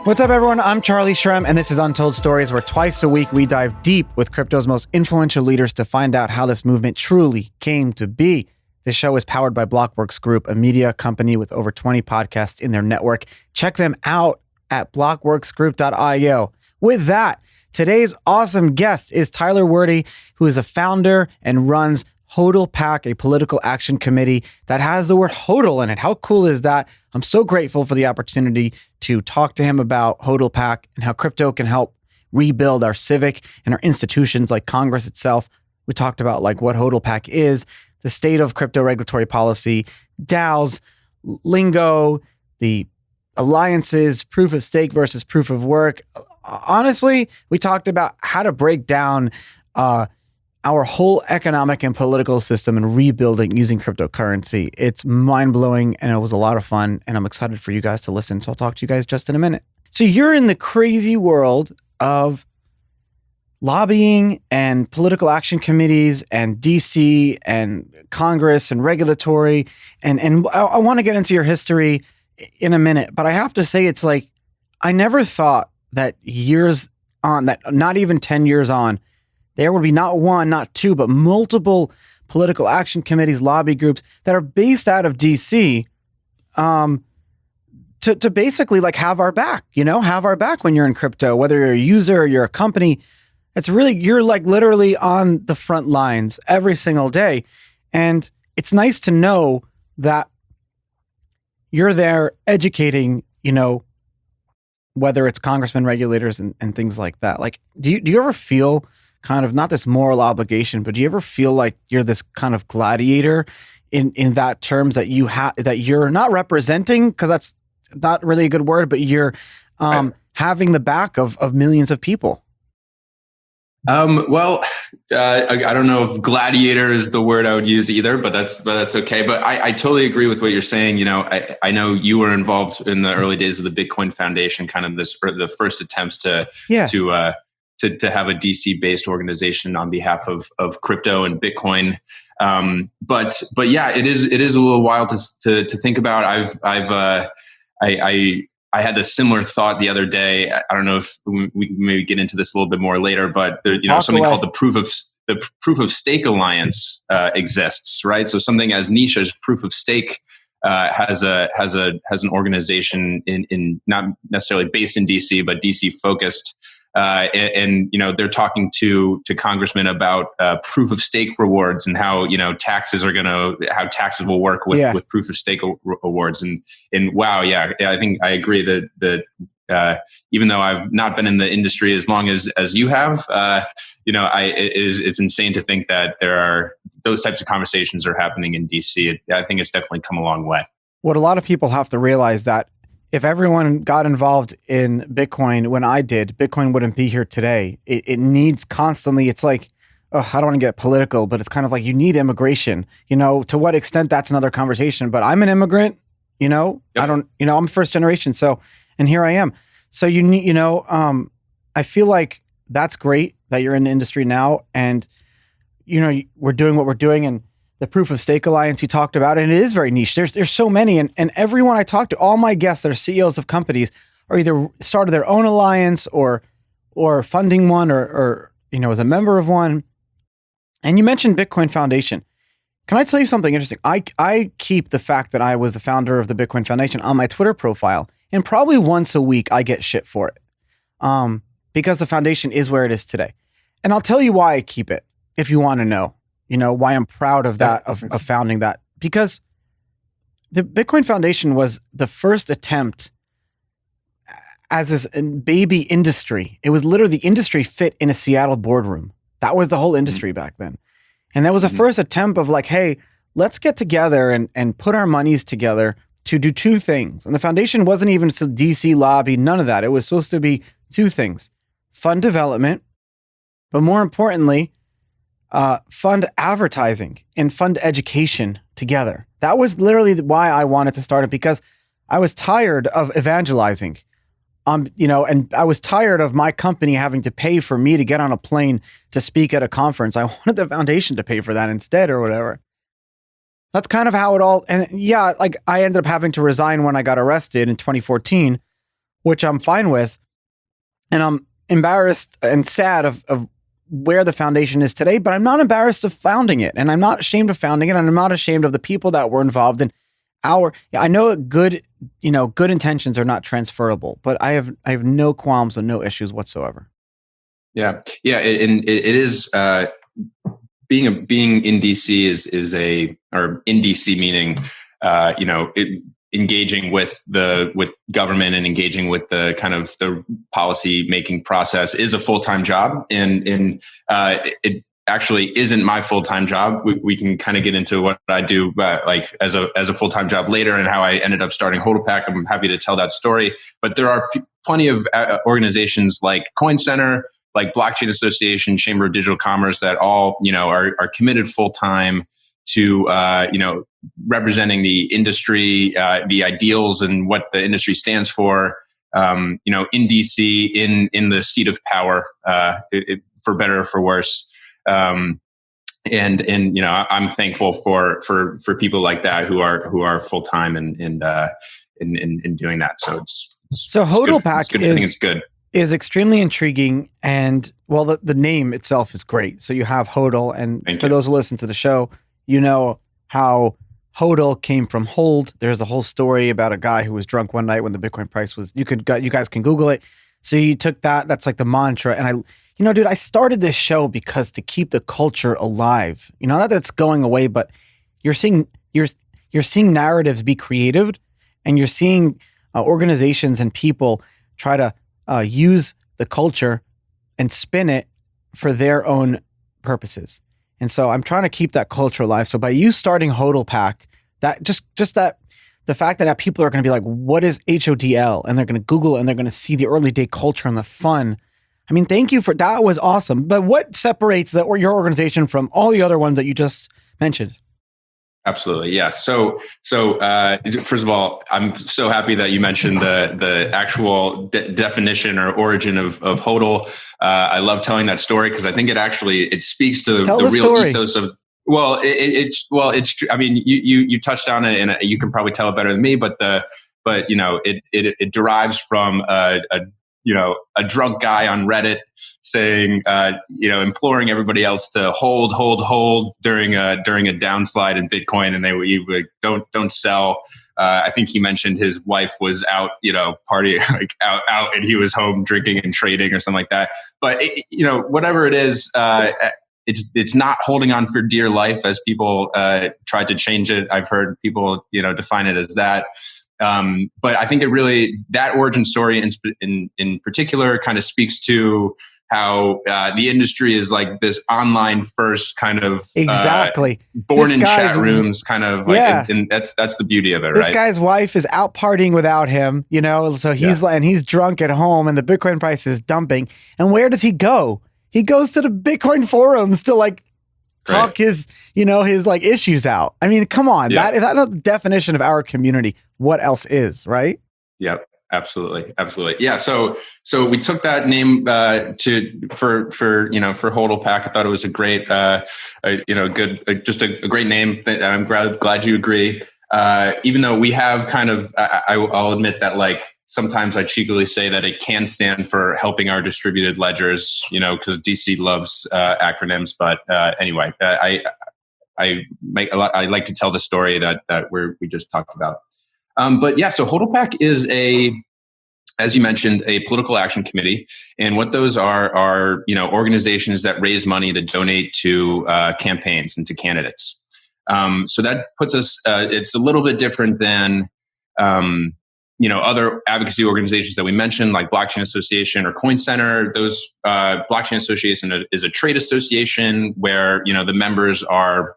What's up, everyone? I'm Charlie Shrem, and this is Untold Stories, where twice a week we dive deep with crypto's most influential leaders to find out how this movement truly came to be. This show is powered by Blockworks Group, a media company with over 20 podcasts in their network. Check them out at blockworksgroup.io. With that, today's awesome guest is Tyler Whirty, who is the founder and runs HODLpac, a political action committee that has the word HODL in it. How cool is that? I'm so grateful for the opportunity to talk to him about HODLpac and how crypto can help rebuild our civic and our institutions like Congress itself. We talked about like what HODLpac is, the state of crypto regulatory policy, DAOs, lingo, the alliances, proof of stake versus proof of work. Honestly, we talked about how to break down our whole economic and political system and rebuilding using cryptocurrency. It's mind-blowing and it was a lot of fun, and I'm excited for you guys to listen. So I'll talk to you guys just in a minute. So you're in the crazy world of lobbying and political action committees and DC and Congress and regulatory. And I want to get into your history in a minute, but I have to say it's like, I never thought that years on, that not even 10 years on, there would be not one, not two, but multiple political action committees, lobby groups that are based out of DC to basically like have our back, have our back when you're in crypto, whether you're a user or you're a company. It's really, you're like literally on the front lines every single day. And it's nice to know that you're there educating, whether it's congressmen, regulators, and things like that. Like, do you ever feel kind of not this moral obligation, but do you ever feel like you're this kind of gladiator in that terms that that you're not representing, because that's not really a good word, but you're having the back of millions of people? I don't know if gladiator is the word I would use either, but that's okay. But I totally agree with what you're saying. I know you were involved in the early days of the Bitcoin Foundation, kind of the first attempts to have a DC based organization on behalf of crypto and Bitcoin. But yeah, it is a little wild to think about. I had a similar thought the other day. I don't know if we can maybe get into this a little bit more later, but there, something called the proof of stake alliance exists, right? So something as niche as proof of stake has an organization in not necessarily based in DC, but DC focused. And they're talking to congressmen about proof of stake rewards and how taxes will work with proof of stake awards. And wow, yeah, I think I agree that even though I've not been in the industry as long as you have, it's insane to think that there are those types of conversations are happening in DC. I think it's definitely come a long way. What a lot of people have to realize that if everyone got involved in Bitcoin when I did, Bitcoin wouldn't be here today. It needs constantly, it's like, I don't want to get political, but it's kind of like you need immigration. To what extent, that's another conversation. But I'm an immigrant, yep. I'm first generation. So, and here I am. So you need, I feel like that's great that you're in the industry now. And, we're doing what we're doing. And the proof of stake alliance you talked about, and it is very niche. There's so many, and everyone I talk to, all my guests that are CEOs of companies are either started their own alliance or funding one or as a member of one. And you mentioned Bitcoin Foundation. Can I tell you something interesting? I keep the fact that I was the founder of the Bitcoin Foundation on my Twitter profile, and probably once a week I get shit for it, because the foundation is where it is today. And I'll tell you why I keep it if you want to know. Why I'm proud of that, of founding that, because the Bitcoin Foundation was the first attempt as this baby industry. It was literally the industry fit in a Seattle boardroom. That was the whole industry back then. And that was the first attempt of like, hey, let's get together and put our monies together to do two things. And the foundation wasn't even so DC lobby, none of that. It was supposed to be two things: fund development, but more importantly, fund advertising and fund education together. That was literally why I wanted to start it, because I was tired of evangelizing, and I was tired of my company having to pay for me to get on a plane to speak at a conference. I wanted the foundation to pay for that instead or whatever. That's kind of how it all, and yeah, like I ended up having to resign when I got arrested in 2014. which I'm fine with. And I'm embarrassed and sad of where the foundation is today, but I'm not embarrassed of founding it. And I'm not ashamed of founding it. And I'm not ashamed of the people that were involved in I know good intentions are not transferable, but I have no qualms and no issues whatsoever. Yeah. And it is, being in DC or in DC meaning, engaging with government and engaging with the kind of the policy making process is a full-time job. And it actually isn't my full-time job. We can kind of get into what I do like as a full-time job later and how I ended up starting HODLpac. I'm happy to tell that story. But there are plenty of organizations like Coin Center, like Blockchain Association, Chamber of Digital Commerce that all, are committed full-time to, representing the industry, the ideals and what the industry stands for, in DC, in the seat of power, for better or for worse. I'm thankful for people like that who are full time and in doing that. So HODLpac I think it's good. Is extremely intriguing, and well, the name itself is great. So you have Hodl, and for those who listen to the show, you know how Hodl came from hold. There's a whole story about a guy who was drunk one night when the Bitcoin price was. You guys can Google it. So you took that. That's like the mantra, and dude, I started this show because to keep the culture alive. Not that it's going away, but you're seeing narratives be created, and you're seeing organizations and people try to use the culture and spin it for their own purposes. And so I'm trying to keep that culture alive. So by you starting HODLpac, that just that the fact that people are going to be like, what is HODL? And they're going to Google and they're going to see the early day culture and the fun. I mean, thank you that was awesome. But what separates your organization from all the other ones that you just mentioned? Absolutely. Yeah. So first of all, I'm so happy that you mentioned the actual definition or origin of HODL. I love telling that story because I think it speaks to the real story. Ethos of, it's, I mean, you touched on it and you can probably tell it better than me, but it derives from a drunk guy on Reddit saying, imploring everybody else to hold during a downslide in Bitcoin, and he would don't sell. I think he mentioned his wife was out, partying, like out, and he was home drinking and trading or something like that. But whatever it is, it's not holding on for dear life as people tried to change it. I've heard people define it as that. But I think that origin story in particular kind of speaks to how the industry is like this online first kind of exactly born in chat rooms kind of like, and that's the beauty of it. This guy's wife is out partying without him, so he's drunk at home and the Bitcoin price is dumping. And where does he go? He goes to the Bitcoin forums to talk his issues out. I mean, come on, if that's not the definition of our community, what else is, right? Yep. Absolutely. Yeah. So we took that name for HODLpac. I thought it was a great, just a great name. I'm glad you agree. Even though we have kind of, I'll admit that sometimes I cheekily say that it can stand for helping our distributed ledgers, because DC loves acronyms. But anyway, I like to tell the story that we just talked about. But yeah, so HODLpac is as you mentioned, a political action committee. And what those are organizations that raise money to donate to campaigns and to candidates. So that puts us, it's a little bit different than, other advocacy organizations that we mentioned, like Blockchain Association or Coin Center. Those Blockchain Association is a trade association where, the members are,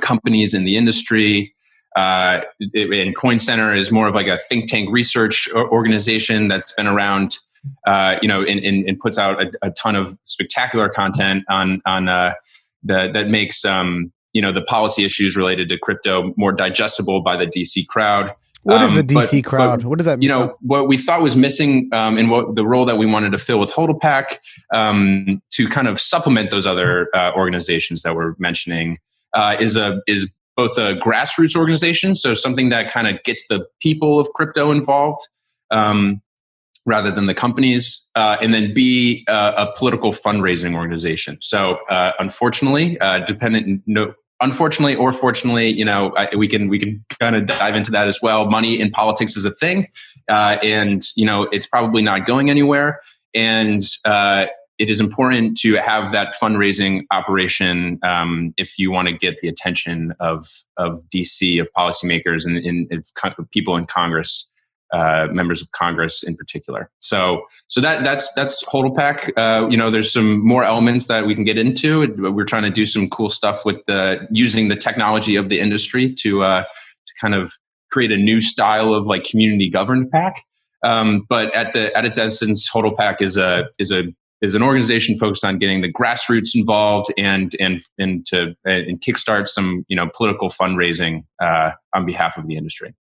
companies in the industry. And Coin Center is more of like a think tank research organization that's been around, and puts out a ton of spectacular content on that makes the policy issues related to crypto more digestible by the DC crowd. What is the DC crowd? What does that mean? What we thought was missing in what the role that we wanted to fill with HODLpac to kind of supplement those other organizations that we're mentioning is both a grassroots organization, so something that kind of gets the people of crypto involved, rather than the companies, and then B, a political fundraising organization. So unfortunately, unfortunately or fortunately, we can kind of dive into that as well. Money in politics is a thing, and it's probably not going anywhere. And it is important to have that fundraising operation if you want to get the attention of DC, of policymakers, and people in Congress. Members of Congress in particular. So that's HODLpac. There's some more elements that we can get into. We're trying to do some cool stuff with using the technology of the industry to kind of create a new style of like community governed PAC. But at its essence, HODLpac is an organization focused on getting the grassroots involved and kickstart some political fundraising on behalf of the industry.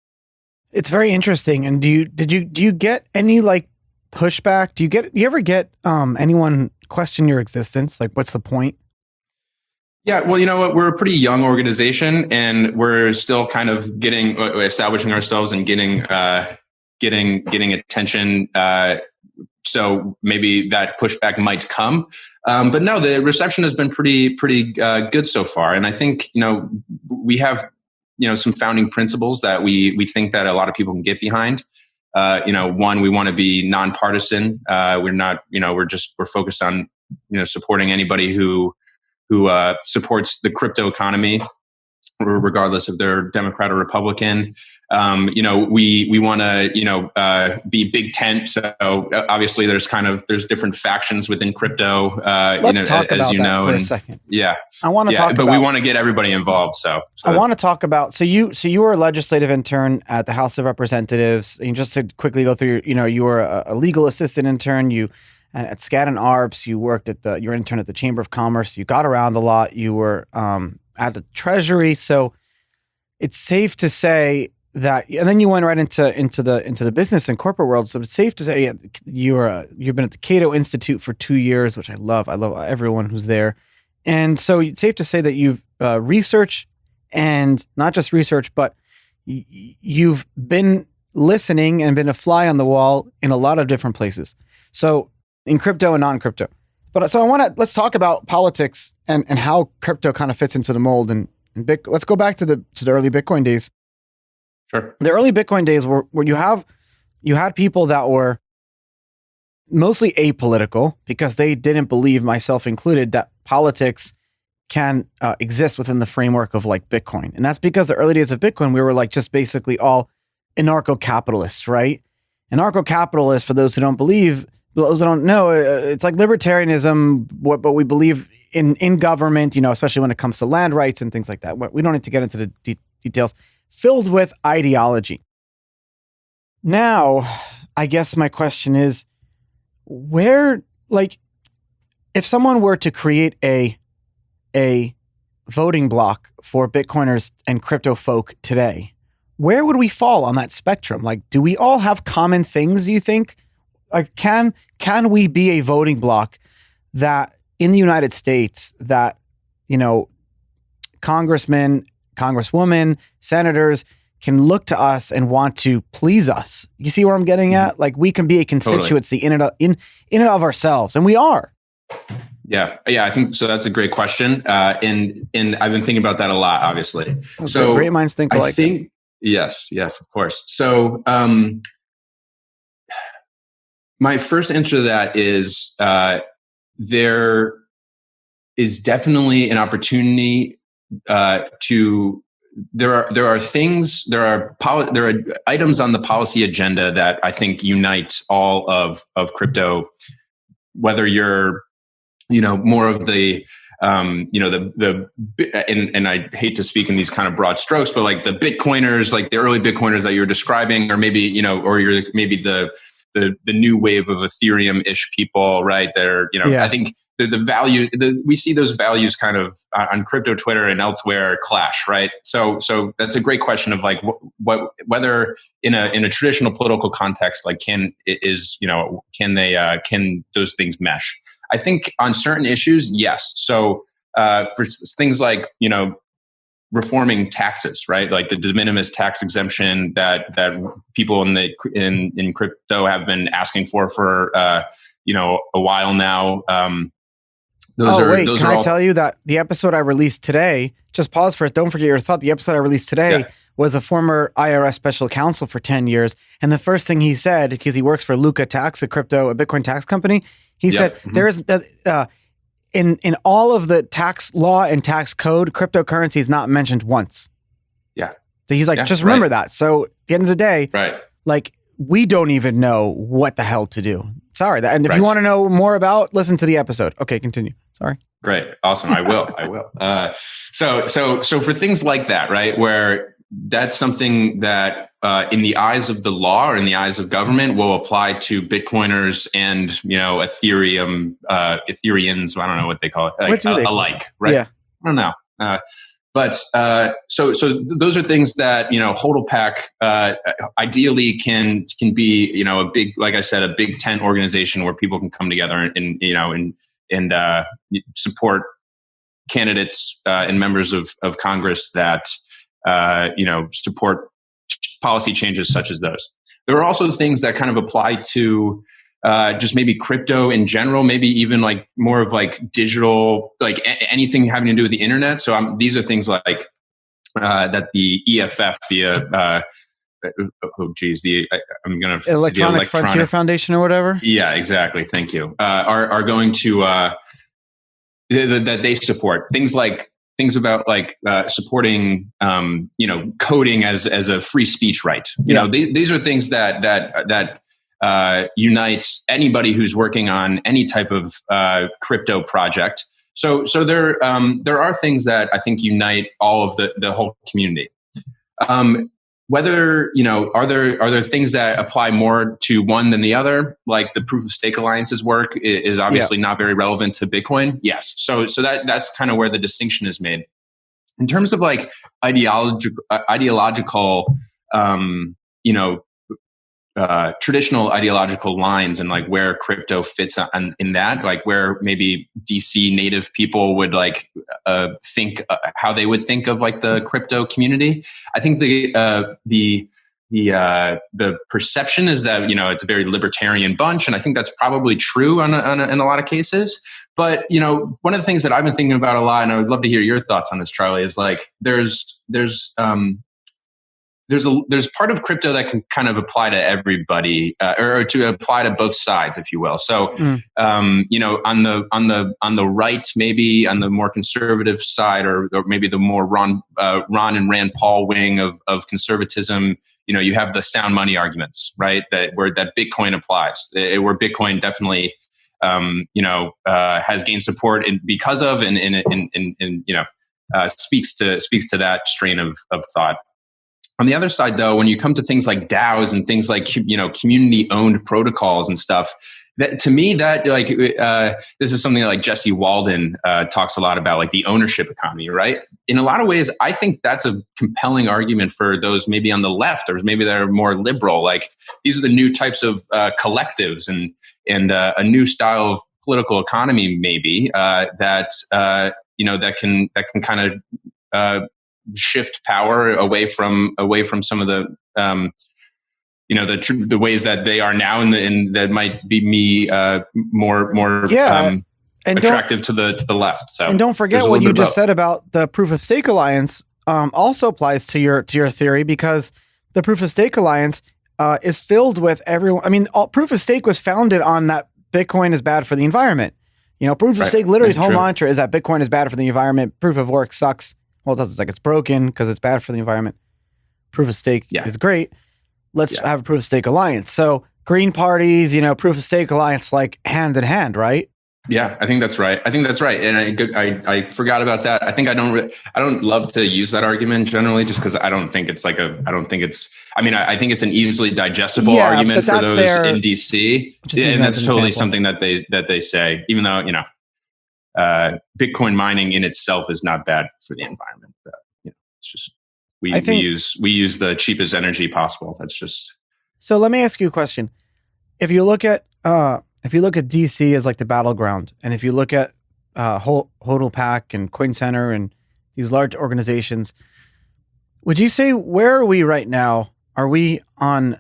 It's very interesting. And do you get any like pushback? Do you ever get anyone question your existence? Like, what's the point? Yeah, well, you know what? We're a pretty young organization, and we're still kind of establishing ourselves and getting attention. So maybe that pushback might come, but no, the reception has been pretty good so far. And I think we have some founding principles that we think that a lot of people can get behind. One, we want to be nonpartisan. We're not, we're focused on, supporting anybody who supports the crypto economy, regardless if they're Democrat or Republican. We want to, be big tent. So obviously there's different factions within crypto. Let's talk about that for a second. Yeah. I want to talk about, but we want to get everybody involved. So I want to talk about, so you were a legislative intern at the House of Representatives. And just to quickly go through, you were a legal assistant intern. You at SCAD and ARPS, you worked you were an intern at the Chamber of Commerce. You got around a lot. You were, at the Treasury. So it's safe to say that, and then you went right into the business and corporate world. So it's safe to say you've been at the Cato Institute for 2 years, which I love. I love everyone who's there. And so it's safe to say that you've researched, and not just research, but you've been listening and been a fly on the wall in a lot of different places. So in crypto and non-crypto. But so let's talk about politics and how crypto kind of fits into the mold. And let's go back to the early Bitcoin days. Sure. The early Bitcoin days where you had people that were mostly apolitical because they didn't believe, myself included, that politics can exist within the framework of like Bitcoin. And that's because the early days of Bitcoin, we were like just basically all anarcho-capitalists, right? Anarcho-capitalists, for those who don't believe, those who don't know, it's like libertarianism, but we believe in government, especially when it comes to land rights and things like that. We don't need to get into the details. Filled with ideology. Now, I guess my question is, if someone were to create a voting block for Bitcoiners and crypto folk today, where would we fall on that spectrum? Like, do we all have common things, you think? Like, can we be a voting block that in the United States that, congressmen, congresswomen, senators can look to us and want to please us? You see where I'm getting at? Like, we can be a constituency totally. in and of ourselves, and we are. Yeah, I think so. That's a great question, and I've been thinking about that a lot. Obviously, okay, so great minds think alike. I think yes, of course. So, my first answer to that is there is definitely an opportunity to. There are items on the policy agenda that I think unite all of crypto, whether you're more of the and I hate to speak in these kind of broad strokes, but like the Bitcoiners, like the early Bitcoiners that you're describing, or maybe or you're maybe the new wave of Ethereum-ish people, right? They're, I think the value, we see those values kind of on crypto Twitter and elsewhere clash, right? So that's a great question of like whether in a traditional political context, like can those things mesh? I think on certain issues, yes. So for things like reforming taxes, right? Like the de minimis tax exemption that people in crypto have been asking for a while now. Can I tell you that the episode I released today, just pause for it, don't forget your thought. The episode I released today was a former IRS special counsel for 10 years. And the first thing he said, because he works for Luca Tax, a Bitcoin tax company, he said, there is, in all of the tax law and tax code, cryptocurrency is not mentioned once. Yeah. So he's like, just remember that. So at the end of the day, like, we don't even know what the hell to do. Sorry. And if you want to know more about, listen to the episode. Okay, continue. Sorry. Great. Awesome. I will. So for things like that, right, where that's something that in the eyes of the law or in the eyes of government will apply to Bitcoiners and, Ethereans, I don't know what they call it, alike, right? Yeah. I don't know. But so those are things that HODLpac ideally can be a big, like I said, a big tent organization where people can come together and support candidates and members of Congress that support policy changes such as those. There are also things that kind of apply to just maybe crypto in general, maybe even like more of like digital, like anything having to do with the internet. So these are things like that the EFF via, I'm going to Electronic Frontier Foundation or whatever. Yeah, exactly. Thank you. Are going to that they support things about like supporting coding as a free speech right. These are things that unite anybody who's working on any type of crypto project. So there are things that I think unite all of the whole community. Whether are there things that apply more to one than the other, like the proof of stake alliances work is obviously not very relevant to Bitcoin. Yes, so that's kind of where the distinction is made. In terms of like ideological traditional ideological lines and like where crypto fits in that, like where maybe DC native people would like think how they would think of like the crypto community. I think the perception is that it's a very libertarian bunch, and I think that's probably true in a lot of cases. But one of the things that I've been thinking about a lot, and I would love to hear your thoughts on this, Charlie, is like there's part of crypto that can kind of apply to everybody, or to apply to both sides, if you will. So, on the right, maybe on the more conservative side, or maybe the more Ron and Rand Paul wing of conservatism, you have the sound money arguments, right? That Bitcoin applies, where Bitcoin definitely, has gained support because of, and speaks to that strain of thought. On the other side, though, when you come to things like DAOs and things like community-owned protocols and stuff, that to me this is something that like Jesse Walden talks a lot about, like the ownership economy, right? In a lot of ways, I think that's a compelling argument for those maybe on the left, or maybe that are more liberal. Like these are the new types of collectives and a new style of political economy, maybe that can kind of shift power away from some of the the ways that they are now, and that might be more attractive to the left. So, and don't forget what you just said about the proof of stake alliance also applies to your theory, because the proof of stake alliance is filled with everyone. I mean, proof of stake was founded on that Bitcoin is bad for the environment. Proof of stake literally, his whole mantra is that Bitcoin is bad for the environment. Proof of work sucks. Well, it's like it's broken because it's bad for the environment. Proof of stake is great. Let's have a proof of stake alliance. So green parties, proof of stake alliance, like hand in hand, right? Yeah, I think that's right. And I forgot about that. I think I don't love to use that argument generally, just because I think it's an easily digestible argument for those in DC. And that's totally something that they say, even though, Bitcoin mining in itself is not bad for the environment. It's just we use the cheapest energy possible. That's just. So let me ask you a question. If you look at DC as like the battleground, and if you look at HODLpac and Coin Center and these large organizations. Would you say, where are we right now? Are we on,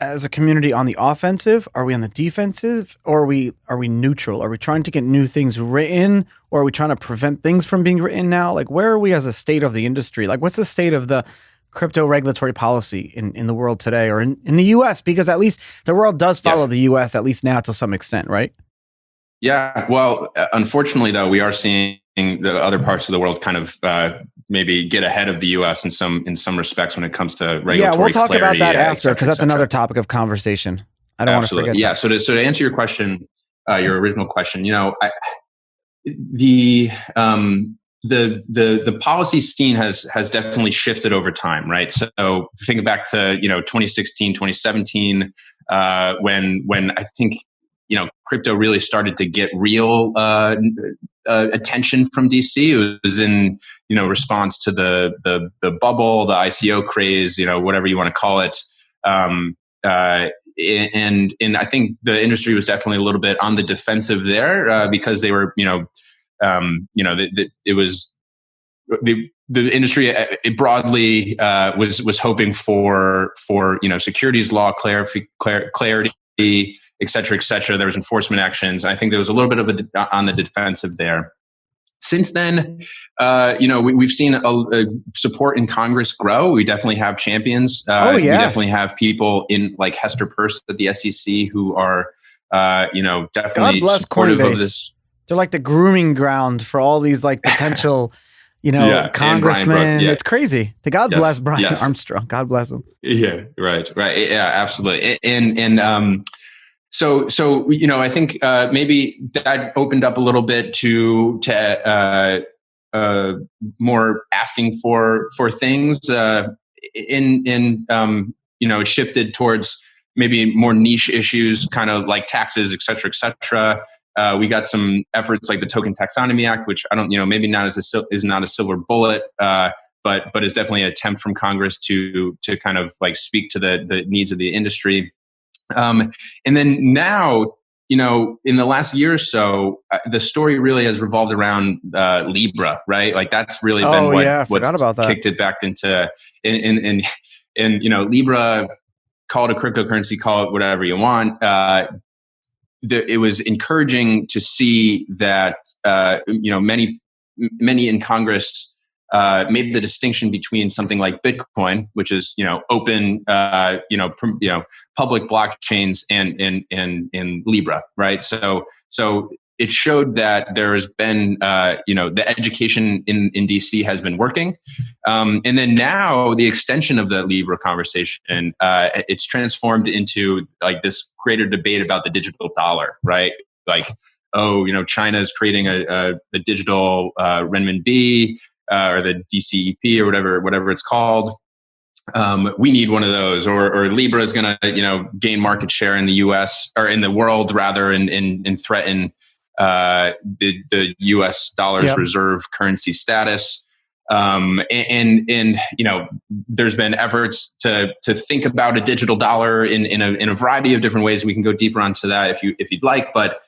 as a community, on the offensive? Are we on the defensive? Or are we neutral? Are we trying to get new things written? Or are we trying to prevent things from being written now? Like, where are we as a state of the industry? Like, what's the state of the crypto regulatory policy in the world today, or in the US? Because at least the world does follow the US, at least now, to some extent, right? Yeah. Well, unfortunately, though, we are seeing the other parts of the world kind of maybe get ahead of the U.S. in some respects when it comes to regulatory clarity. Yeah, we'll talk about that after, because that's another topic of conversation. I don't want to forget. Yeah. That. So to answer your question, your original question, you know, the policy scene has definitely shifted over time, right? So think back to 2016, 2017, when I think crypto really started to get real attention from DC. It was in response to the bubble, the ICO craze, whatever you want to call it. And I think the industry was definitely a little bit on the defensive there because they were it was the industry broadly was hoping for securities law clarity, et cetera, et cetera. There was enforcement actions. I think there was a little bit of on the defensive there. Since then, we've seen a support in Congress grow. We definitely have champions. We definitely have people in like Hester Peirce at the SEC who are, definitely supportive of this. They're like the grooming ground for all these like potential, congressmen. It's crazy. God bless Brian Armstrong. God bless him. Yeah, right. Yeah, absolutely. So I think maybe that opened up a little bit to more asking for things. It shifted towards maybe more niche issues, kind of like taxes, et cetera, et cetera. We got some efforts like the Token Taxonomy Act, which I don't, maybe not is not a silver bullet, but is definitely an attempt from Congress to kind of like speak to the needs of the industry. And then now, in the last year or so, the story really has revolved around Libra, right? Like that's really been what's kicked it back into, and Libra, call it a cryptocurrency, call it whatever you want. It was encouraging to see that many in Congress made the distinction between something like Bitcoin, which is open public blockchains, and Libra, right? So it showed that there has been the education in DC has been working, and then now the extension of the Libra conversation, it's transformed into like this greater debate about the digital dollar, right? Like, China is creating a digital renminbi, or the DCEP or whatever it's called. We need one of those, or Libra is going to gain market share in the U.S. or in the world rather, and threaten the U.S. dollar's reserve currency status. And there's been efforts to think about a digital dollar in a variety of different ways. We can go deeper onto that if you'd like, but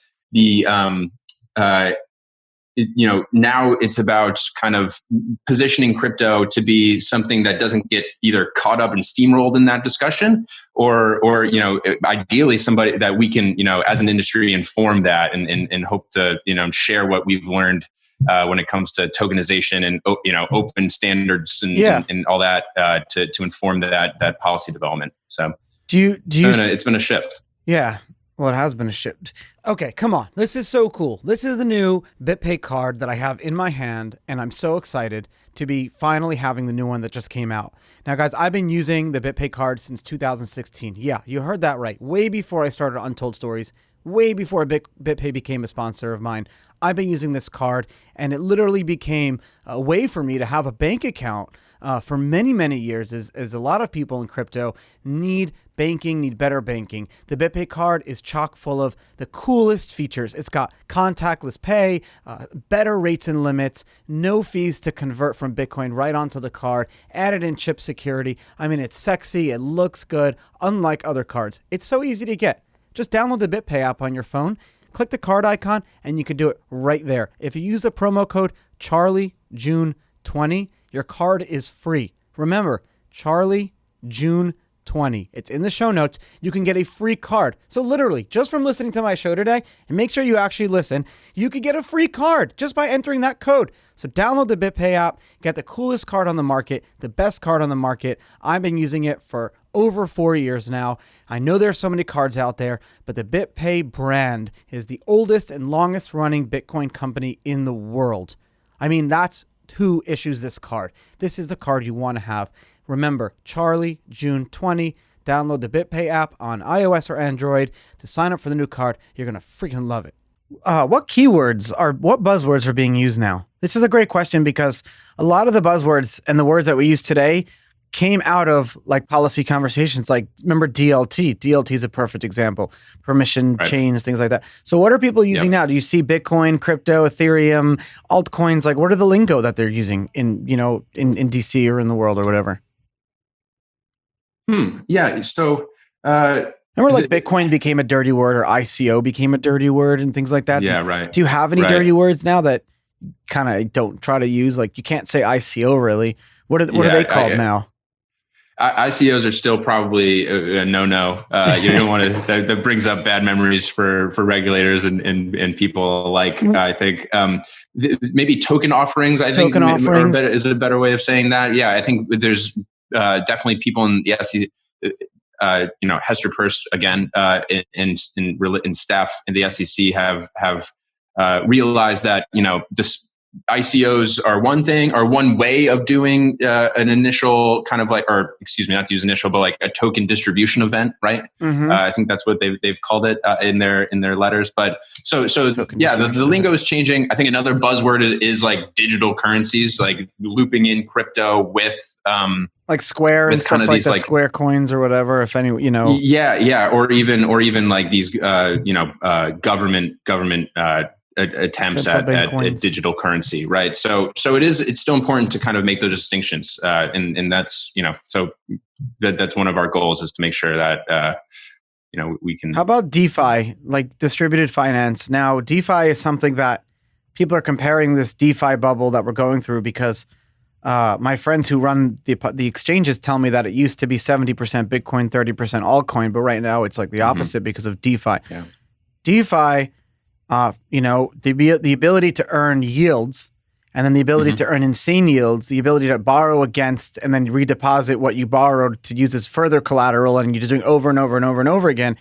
now it's about kind of positioning crypto to be something that doesn't get either caught up and steamrolled in that discussion, or ideally somebody that we can, as an industry, inform that and hope to, share what we've learned when it comes to tokenization and, open standards and all that to inform that policy development. So it's been a shift. Yeah. Well, it has been a shift. Okay, come on. This is so cool. This is the new Bitpay card that I have in my hand, and I'm so excited to be finally having the new one that just came out. Now, guys, I've been using the Bitpay card since 2016. Yeah, you heard that right. Way before I started Untold Stories, way before Bitpay became a sponsor of mine, I've been using this card, and it literally became a way for me to have a bank account for many, many years, as a lot of people in crypto need better banking. The Bitpay card is chock full of the coolest features. It's got contactless pay, better rates and limits, no fees to convert from Bitcoin right onto the card, added in chip security. I mean, it's sexy, it looks good, unlike other cards. It's so easy to get. Just download the Bitpay app on your phone, click the card icon, and you can do it right there. If you use the promo code CharlieJune20, 20, your card is free. Remember, Charlie, June 20. It's in the show notes. You can get a free card. So literally, just from listening to my show today, and make sure you actually listen, you could get a free card just by entering that code. So download the Bitpay app, get the coolest card on the market, the best card on the market. I've been using it for over 4 years now. I know there's so many cards out there, but the Bitpay brand is the oldest and longest running Bitcoin company in the world. I mean, that's who issues this card. This is the card you want to have. Remember, Charlie, June 20. Download the Bitpay app on iOS or Android to sign up for the new card. You're going to freaking love it. What buzzwords are being used now? This is a great question because a lot of the buzzwords and the words that we use today came out of like policy conversations. Like, remember DLT? DLT is a perfect example. Permission chains, things like that. So what are people using now? Do you see Bitcoin, crypto, Ethereum, altcoins? Like, what are the lingo that they're using in DC or in the world or whatever? Yeah. So, remember, like Bitcoin became a dirty word, or ICO became a dirty word, and things like that. Yeah, right. Do you have any dirty words now that kind of don't try to use? Like, you can't say ICO really. What are they called now? ICOs are still probably a no-no. You don't want to. That brings up bad memories for regulators and people alike. I think maybe token offerings. Token offerings is a better way of saying that. Yeah, I think there's definitely people in the SEC. Hester Peirce again, and staff in the SEC have realized that this ICOs are one thing, or one way of doing an initial kind of like, or excuse me, not to use initial, but like a token distribution event, right? Mm-hmm. I think that's what they've called it in their letters. But so yeah, the lingo is changing. I think another buzzword is like digital currencies, like looping in crypto with like Square and stuff like that, like Square coins or whatever. If any, yeah, or even like these government attempts at digital currency, right? So it's still important to kind of make those distinctions, and that's so that's one of our goals, is to make sure that we can. How about DeFi, like distributed finance? Now, DeFi is something that people are comparing this DeFi bubble that we're going through because my friends who run the exchanges tell me that it used to be 70% Bitcoin, 30% altcoin, but right now it's like the opposite because of DeFi. Yeah. DeFi. The ability to earn yields, and then the ability to earn insane yields, the ability to borrow against and then redeposit what you borrowed to use as further collateral, and you're just doing over and over and over and over again.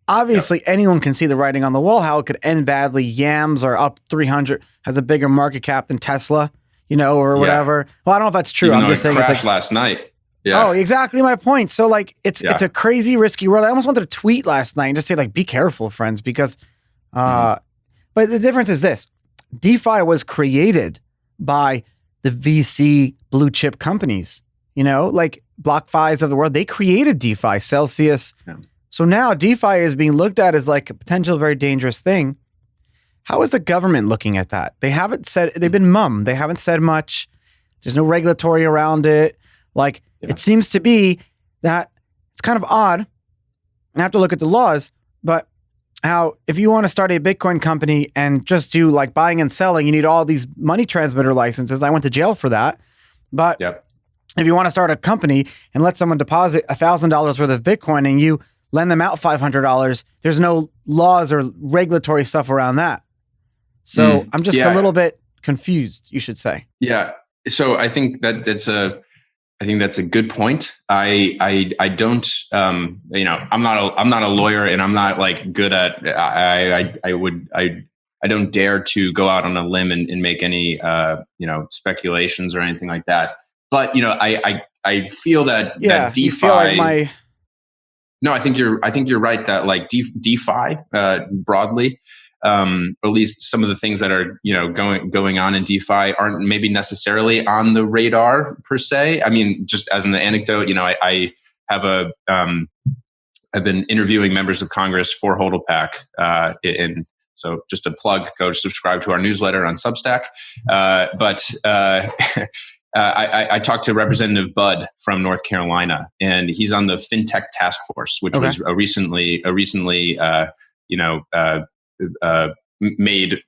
Obviously, anyone can see the writing on the wall, how it could end badly. Yams are up 300, has a bigger market cap than Tesla, or whatever. Well, I don't know if that's true. I'm just saying it's like last night. Yeah. Oh, exactly my point. So like, it's a crazy, risky world. I almost wanted to tweet last night and just say like, be careful, friends, because but the difference is this: DeFi was created by the VC blue chip companies, like BlockFi's of the world. They created DeFi, Celsius. Yeah. So now DeFi is being looked at as like a potential very dangerous thing. How is the government looking at that? They haven't said, they've been mum. They haven't said much. There's no regulatory around it. Like, it seems to be that it's kind of odd. I have to look at the laws, but how if you want to start a Bitcoin company and just do like buying and selling, you need all these money transmitter licenses. I went to jail for that. But if you want to start a company and let someone deposit $1,000 worth of Bitcoin and you lend them out $500, there's no laws or regulatory stuff around that. So I'm just a little bit confused, you should say. Yeah. So I think that's a good point. I don't, I'm not a lawyer, and I'm not like good at, I don't dare to go out on a limb and make any, speculations or anything like that. But, I feel that DeFi, you feel like no, I think you're right that like DeFi, broadly, at least some of the things that are going on in DeFi aren't maybe necessarily on the radar per se. I mean, just as an anecdote, I have I've been interviewing members of Congress for HODLpac, and so just a plug, go subscribe to our newsletter on Substack. But I talked to Representative Budd from North Carolina, and he's on the FinTech Task Force, which was a recently made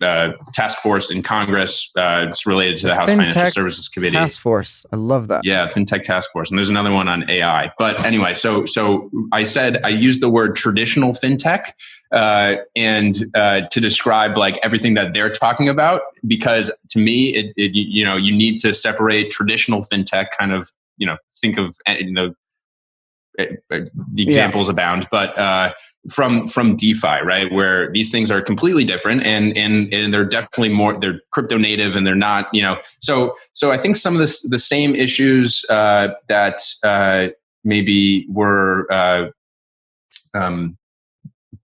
task force in Congress. It's related to the House Financial Services Committee. Task force. I love that. Yeah, FinTech Task Force. And there's another one on AI. But anyway, so I used the word traditional FinTech and to describe like everything that they're talking about, because to me, you need to separate traditional FinTech, kind of, think of the examples abound, but from DeFi, right, where these things are completely different, and they're definitely they're crypto native, and they're not, So I think some of the same issues that maybe were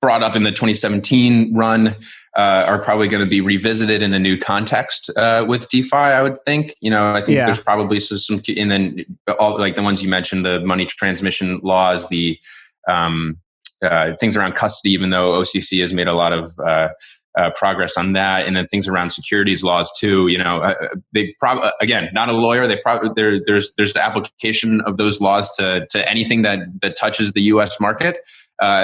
brought up in the 2017 run are probably going to be revisited in a new context with DeFi, I would think. I think there's probably some, and then all like the ones you mentioned, the money transmission laws, the things around custody, even though OCC has made a lot of progress on that, and then things around securities laws too. They probably, again, not a lawyer. They probably there's the application of those laws to anything that touches the U.S. market.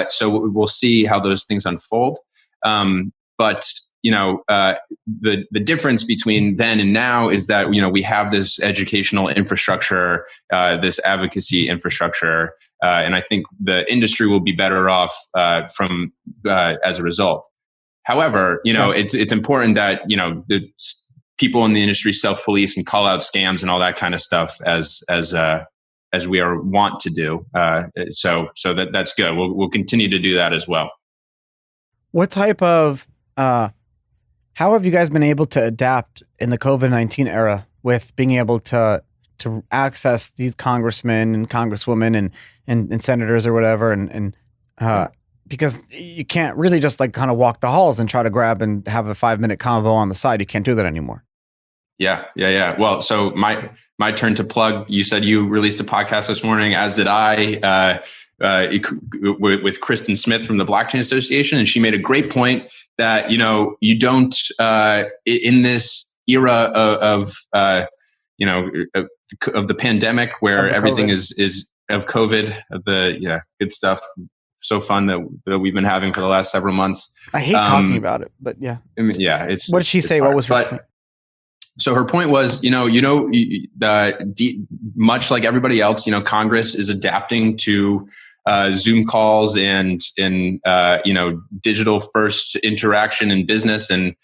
So we'll see how those things unfold. But the difference between then and now is that we have this educational infrastructure, this advocacy infrastructure, and I think the industry will be better off from as a result. However, it's important that the people in the industry self-police and call out scams and all that kind of stuff as we are wont to do. So that's good. We'll continue to do that as well. What type of how have you guys been able to adapt in the COVID-19 era with being able to access these congressmen and congresswomen and senators or whatever, and because you can't really just like kind of walk the halls and try to grab and have a 5-minute convo on the side. You can't do that anymore. Yeah. Well, so my turn to plug. You said you released a podcast this morning, as did I, with Kristen Smith from the Blockchain Association, and she made a great point that you don't in this era of the pandemic where everything is of COVID, good stuff. So fun that we've been having for the last several months. I hate talking about it, but yeah. It's. What did she say? Hard. What was her point? So her point was, much like everybody else, Congress is adapting to Zoom calls and digital first interaction in business, and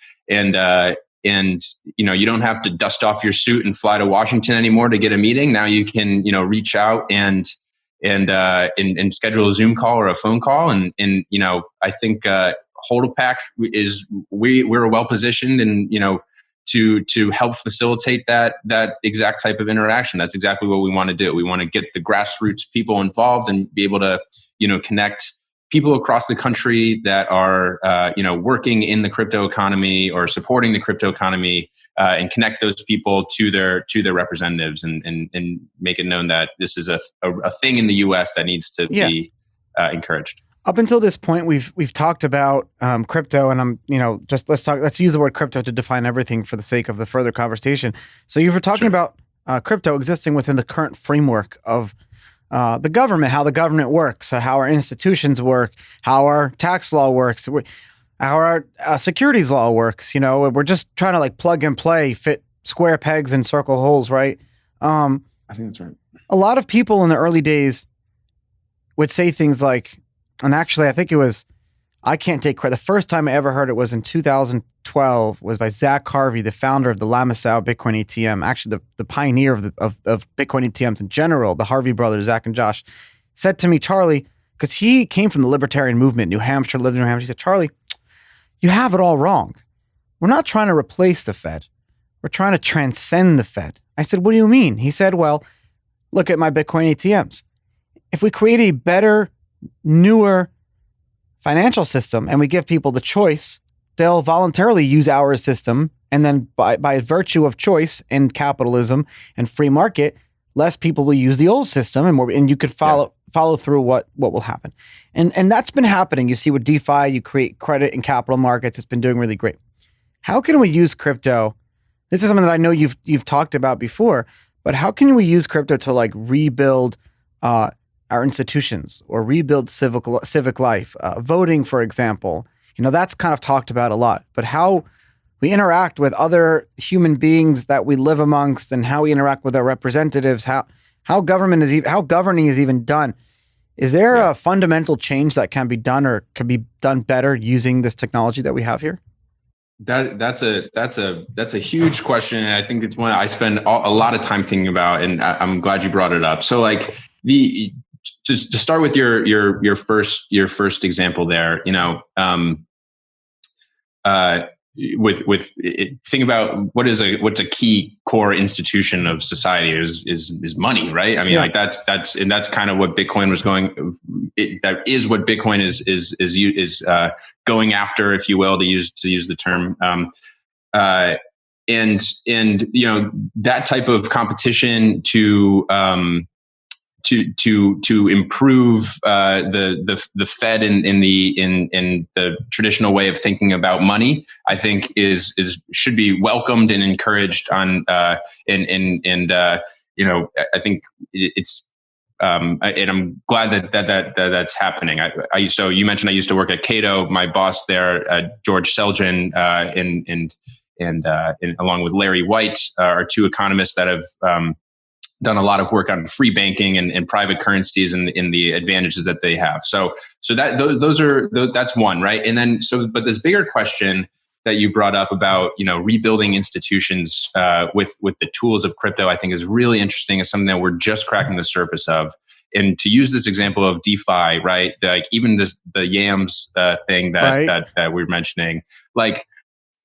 you don't have to dust off your suit and fly to Washington anymore to get a meeting. Now you can reach out and schedule a Zoom call or a phone call, and I think HODLpac we're well positioned and to help facilitate that exact type of interaction. That's exactly what we want to do. We want to get the grassroots people involved and be able to connect people across the country that are working in the crypto economy or supporting the crypto economy, and connect those people to their representatives and make it known that this is a thing in the U.S. that needs to be encouraged. Up until this point, we've talked about crypto, and let's use the word crypto to define everything for the sake of the further conversation. So you were talking about crypto existing within the current framework of the government, how the government works, how our institutions work, how our tax law works, how our securities law works. We're just trying to like plug and play, fit square pegs in circle holes, right? I think that's right. A lot of people in the early days would say things like, and actually, I think it was, I can't take credit. The first time I ever heard it was in 2012, was by Zach Harvey, the founder of the Lamisao Bitcoin ATM, actually the pioneer of Bitcoin ATMs in general. The Harvey brothers, Zach and Josh, said to me, Charlie, because he came from the libertarian movement, New Hampshire, lived in New Hampshire. He said, Charlie, you have it all wrong. We're not trying to replace the Fed. We're trying to transcend the Fed. I said, what do you mean? He said, well, look at my Bitcoin ATMs. If we create a better, newer financial system and we give people the choice, they'll voluntarily use our system. And then by virtue of choice and capitalism and free market, less people will use the old system, and you could follow through what will happen. And that's been happening. You see with DeFi, you create credit and capital markets. It's been doing really great. How can we use crypto? This is something that I know you've talked about before, but how can we use crypto to like rebuild our institutions or rebuild civic life, voting, for example? That's kind of talked about a lot. But how we interact with other human beings that we live amongst, and how we interact with our representatives, how governing is even done. Is there a fundamental change that can be done or can be done better using this technology that we have here? That's a huge question, and I think it's one I spend a lot of time thinking about, and I'm glad you brought it up. So, like to start with your first example there, think about what's a key core institution of society is money, right? I mean, like that's kind of what Bitcoin was that is what Bitcoin is going after, if you will, to use the term. And that type of competition to improve the Fed in the traditional way of thinking about money, I think should be welcomed and encouraged on I think it's and I'm glad that's happening. So you mentioned I used to work at Cato. My boss there, George Selgin, and along with Larry White, are two economists that have done a lot of work on free banking and private currencies and in the advantages that they have. So that's one, right? And then but this bigger question that you brought up about rebuilding institutions with the tools of crypto, I think is really interesting. It's something that we're just cracking the surface of. And to use this example of DeFi, right? Like even the YAMS thing that we're mentioning, like.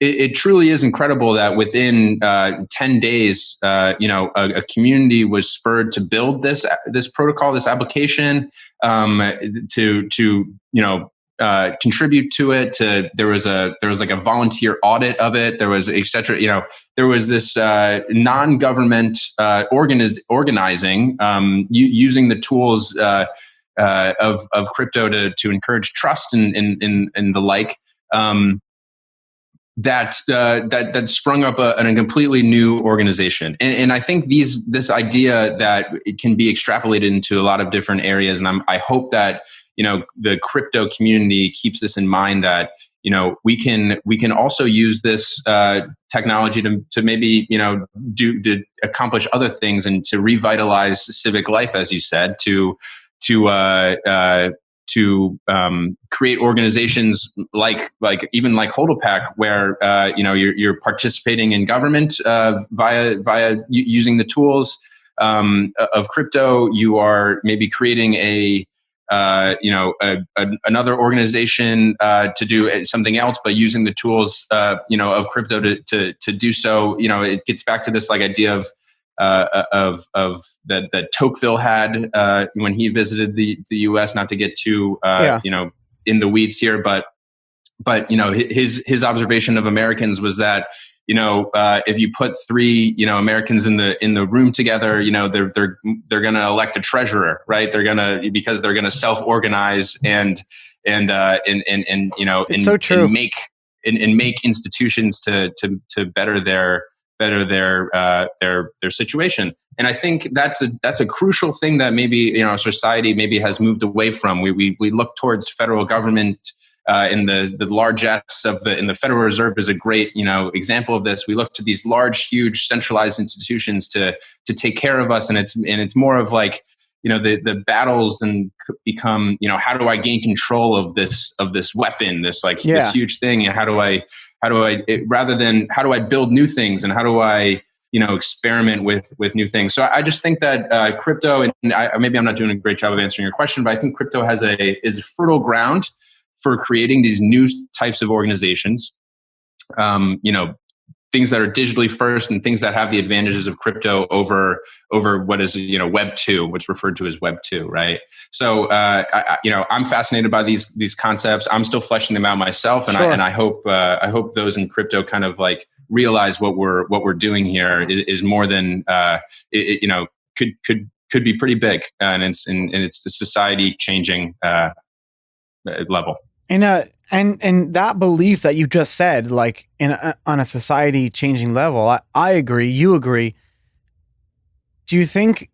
It truly is incredible that within 10 days, a community was spurred to build this protocol, this application, to contribute to it. There was like a volunteer audit of it. There was et cetera. There was this non-government organizing using the tools of crypto to encourage trust and the like. That sprung up a completely new organization, and I think this idea that it can be extrapolated into a lot of different areas, and I hope that the crypto community keeps this in mind, that we can also use this technology to maybe to accomplish other things and to revitalize civic life, as you said, to create organizations like HODLpac, where you're participating in government via using the tools of crypto. You are maybe creating another organization to do something else, but using the tools of crypto to do so. It gets back to this idea of that Tocqueville had when he visited the U.S. Not to get too in the weeds here, but his observation of Americans was that if you put three Americans in the room together, they're going to elect a treasurer, right? Because they're going to self-organize and so true. and make institutions to better their situation. And I think that's a crucial thing that maybe society maybe has moved away from. We look towards federal government in the largesse in the Federal Reserve is a great example of this. We look to these large, huge, centralized institutions to take care of us, and it's more of like the battles and become how do I gain control of this weapon, this huge thing, and how do I rather than how do I build new things, and how do I experiment with new things. So I just think that crypto, and maybe I'm not doing a great job of answering your question, but I think crypto is a fertile ground for creating these new types of organizations, things that are digitally first and things that have the advantages of crypto over what is Web 2, what's referred to as Web 2, right? So I'm fascinated by these concepts. I'm still fleshing them out myself, and sure. I hope those in crypto kind of realize what we're doing here is more than could be pretty big, and it's the society changing level. And that belief that you just said, on a society changing level, I agree. You agree. Do you think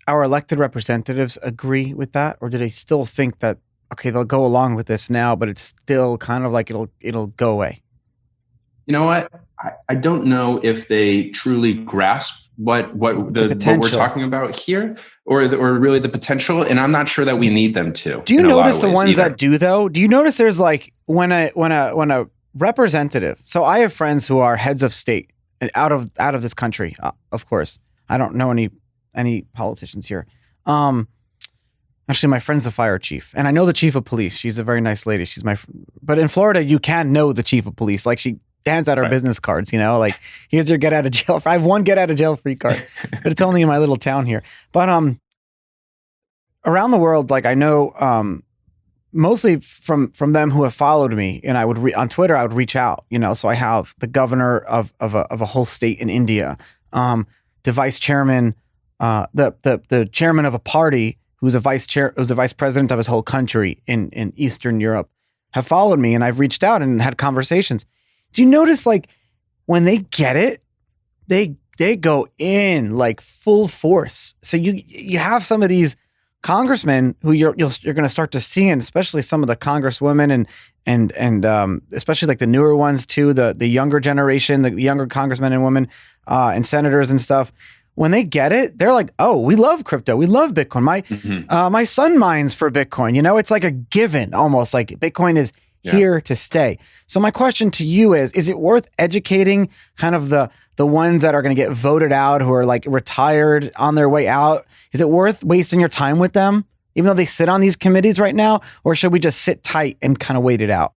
our elected representatives agree with that, or do they still think that okay, they'll go along with this now, but it's still kind of like it'll go away? You know what? I don't know if they truly grasp what what we're talking about here, or really the potential, and I'm not sure that we need them to. Do you notice the ones that do though? Do you notice there's like when a representative? So I have friends who are heads of state out of this country. Of course, I don't know any politicians here. Actually, my friend's the fire chief, and I know the chief of police. She's a very nice lady. But in Florida, you can know the chief of police. Like, she hands out her business cards, like, here's your get out of jail. I have one get out of jail free card, but it's only in my little town here. But around the world, like, I know mostly from them who have followed me, and I would on Twitter, I would reach out, so I have the governor of a whole state in India, the vice chairman, the chairman of a party who's a vice president of his whole country in Eastern Europe, have followed me, and I've reached out and had conversations. Do you notice, like, when they get it, they go in like full force. So you have some of these congressmen who you're going to start to see, and especially some of the congresswomen and especially like the newer ones too, the younger generation, the younger congressmen and women and senators and stuff. When they get it, they're like, "Oh, we love crypto. We love Bitcoin. My son mines for Bitcoin." It's like a given, almost like Bitcoin is here to stay. So my question to you is it worth educating kind of the ones that are going to get voted out, who are like retired on their way out? Is it worth wasting your time with them, even though they sit on these committees right now? Or should we just sit tight and kind of wait it out?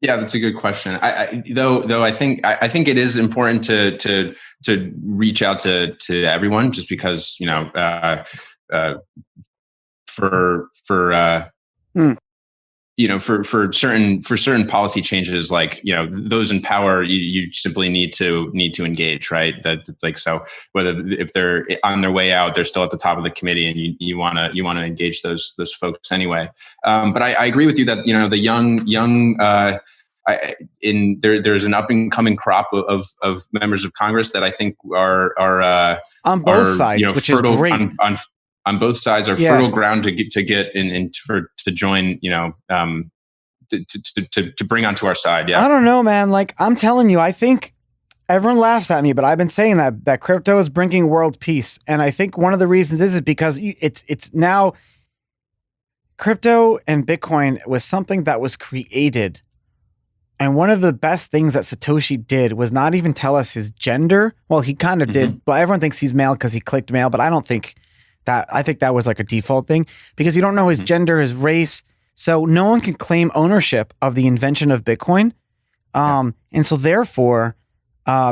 Yeah, that's a good question. Though I think it is important to reach out to everyone, just because for certain policy changes, like those in power, you simply need to engage, right? So whether if they're on their way out, they're still at the top of the committee, and you want to engage those folks anyway. But I agree with you that the young there's an up and coming crop of members of Congress that I think are on both sides, which is great. On both sides are fertile ground to get in to join, to bring onto our side. Yeah. I don't know, man. Like, I'm telling you, I think everyone laughs at me, but I've been saying that crypto is bringing world peace. And I think one of the reasons is because it's now crypto and Bitcoin was something that was created. And one of the best things that Satoshi did was not even tell us his gender. Well, he kind of did, but everyone thinks he's male because he clicked male, but I don't think that. I think that was like a default thing, because you don't know his gender, his race. So no one can claim ownership of the invention of Bitcoin. And so therefore,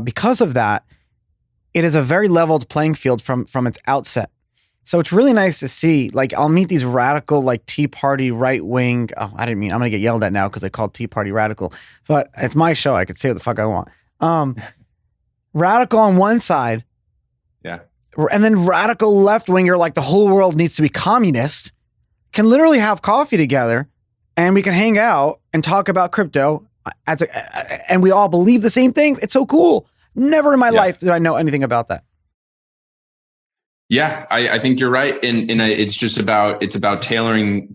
because of that, it is a very leveled playing field from its outset. So it's really nice to see, like, I'll meet these radical, like, Tea Party right wing. Oh, I'm going to get yelled at now because I called Tea Party radical, but it's my show. I could say what the fuck I want. Radical on one side. Yeah. And then radical left winger, like the whole world needs to be communist, can literally have coffee together, and we can hang out and talk about crypto and we all believe the same things. It's so cool. Never in my life did I know anything about that. Yeah, I think you're right, and it's just about tailoring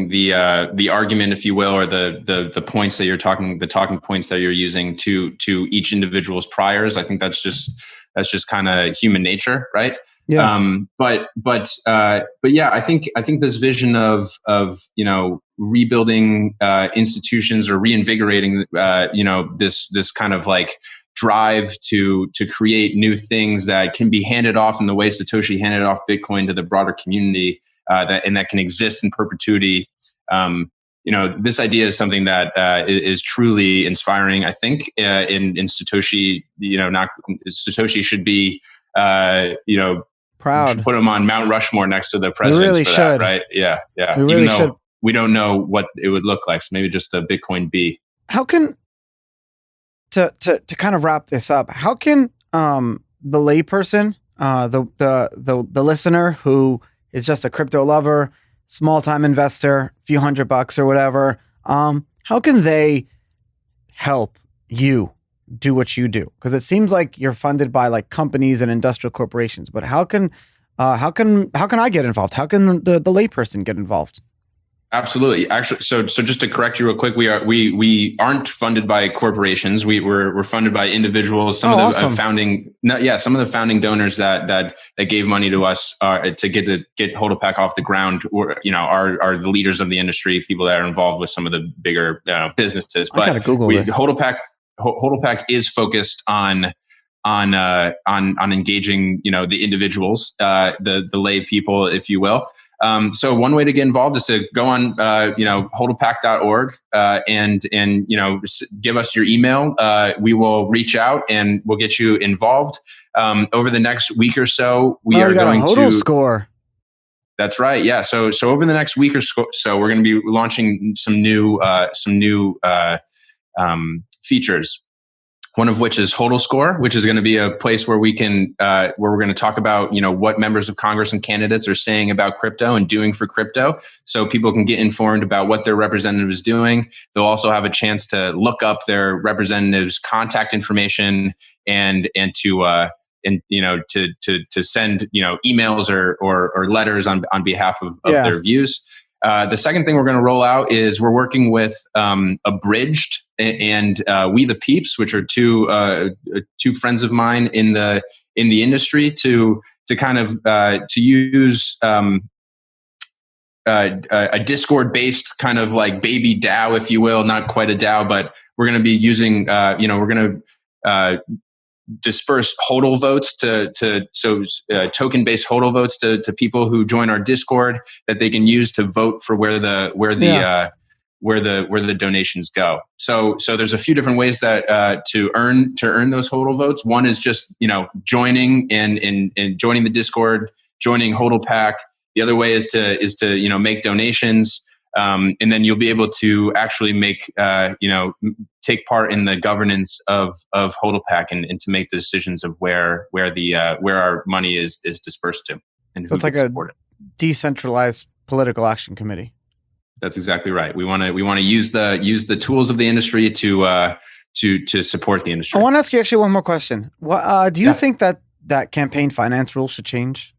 the argument, if you will, or the points that you're talking, the talking points that you're using to each individual's priors. I think that's just kind of human nature, right? Yeah. But yeah, I think this vision of rebuilding institutions, or reinvigorating this kind of like drive to create new things that can be handed off in the way Satoshi handed off Bitcoin to the broader community, that can exist in perpetuity. This idea is something that is truly inspiring. I think in Satoshi, Satoshi should be proud. Put him on Mount Rushmore next to the president. We really should, right? Yeah. We really should. We don't know what it would look like, so maybe just a Bitcoin B. How can to kind of wrap this up? How can the layperson, the listener who is just a crypto lover, small time investor, few $100 or whatever, how can they help you do what you do? Because it seems like you're funded by like companies and industrial corporations, but how can I get involved? How can the layperson get involved? Absolutely. Actually, so just to correct you real quick, we aren't funded by corporations. We're funded by individuals. Some of the awesome. some of the founding donors that gave money to us to get HODLpac off the ground, or are the leaders of the industry, people that are involved with some of the bigger businesses. But I gotta Google this. HODLpac is focused on engaging the individuals, the lay people, if you will. So one way to get involved is to go on, HODLpac.org, and give us your email. We will reach out and we'll get you involved. Over the next week or so, we are going to HODL score. That's right. Yeah. So over the next week or so, we're going to be launching some new features. One of which is HODL Score, which is going to be a place where we're going to talk about, what members of Congress and candidates are saying about crypto and doing for crypto, so people can get informed about what their representative is doing. They'll also have a chance to look up their representative's contact information and to send emails or letters on behalf of their views. The second thing we're going to roll out is we're working with Abridged and We the Peeps, which are two friends of mine in the industry, to kind of to use a Discord based kind of like baby DAO, if you will, not quite a DAO, but we're going to be using we're going to disperse HODL votes token based HODL votes to people who join our Discord, that they can use to vote for where the donations go. So there's a few different ways that to earn those HODL votes. One is just joining and joining the Discord, joining HODLpac. The other way is to make donations, and then you'll be able to actually take part in the governance of HODLpac and to make the decisions of where our money is dispersed to, and so it's like a decentralized political action committee. That's exactly right. We want to use the tools of the industry to support the industry. I want to ask you actually one more question. Do you think that campaign finance rules should change?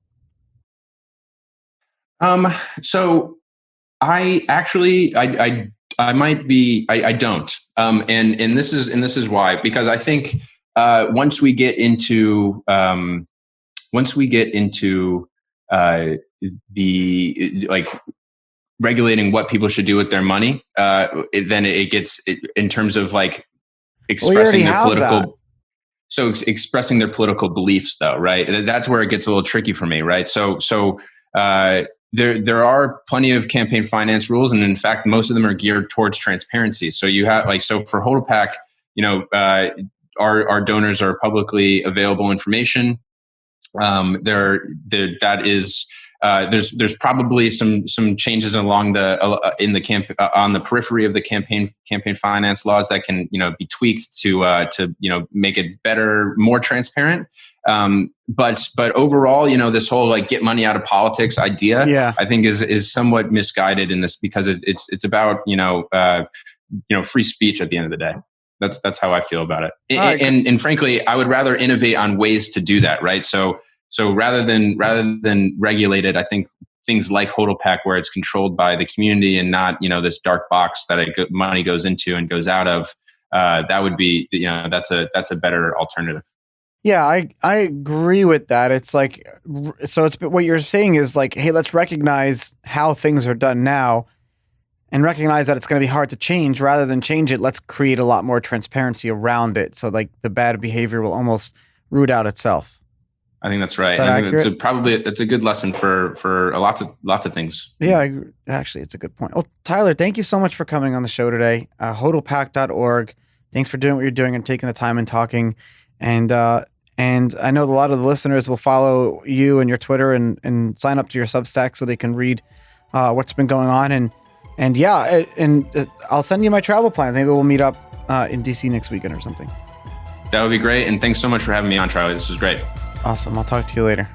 So I might be. I don't. And this is why, because I think once we get into the regulating what people should do with their money, then it gets in terms of like expressing their political. That. So expressing their political beliefs, though, right? That's where it gets a little tricky for me, right? So there are plenty of campaign finance rules, and in fact, most of them are geared towards transparency. So you have for HODLpac, our donors are publicly available information. There's probably some changes along on the periphery of the campaign finance laws that can be tweaked to make it better, more transparent. But overall, this whole like get money out of politics idea, I think is somewhat misguided in this, because it's about free speech at the end of the day. That's how I feel about it. And frankly, I would rather innovate on ways to do that, right? So rather than regulate it, I think things like HODLpac, where it's controlled by the community and not this dark box that money goes into and goes out of, that would be that's a better alternative. Yeah, I agree with that. It's like, so it's what you're saying is like, hey, let's recognize how things are done now and recognize that it's going to be hard to change. Rather than change it, let's create a lot more transparency around it. So like the bad behavior will almost root out itself. I think that's right. Is that accurate? It's a good lesson for lots of things. Yeah, actually, it's a good point. Well, Tyler, thank you so much for coming on the show today. HODLpac.org. Thanks for doing what you're doing and taking the time and talking. And I know a lot of the listeners will follow you and your Twitter and sign up to your Substack so they can read what's been going on. And I'll send you my travel plans. Maybe we'll meet up in DC next weekend or something. That would be great. And thanks so much for having me on, Charlie. This was great. Awesome. I'll talk to you later.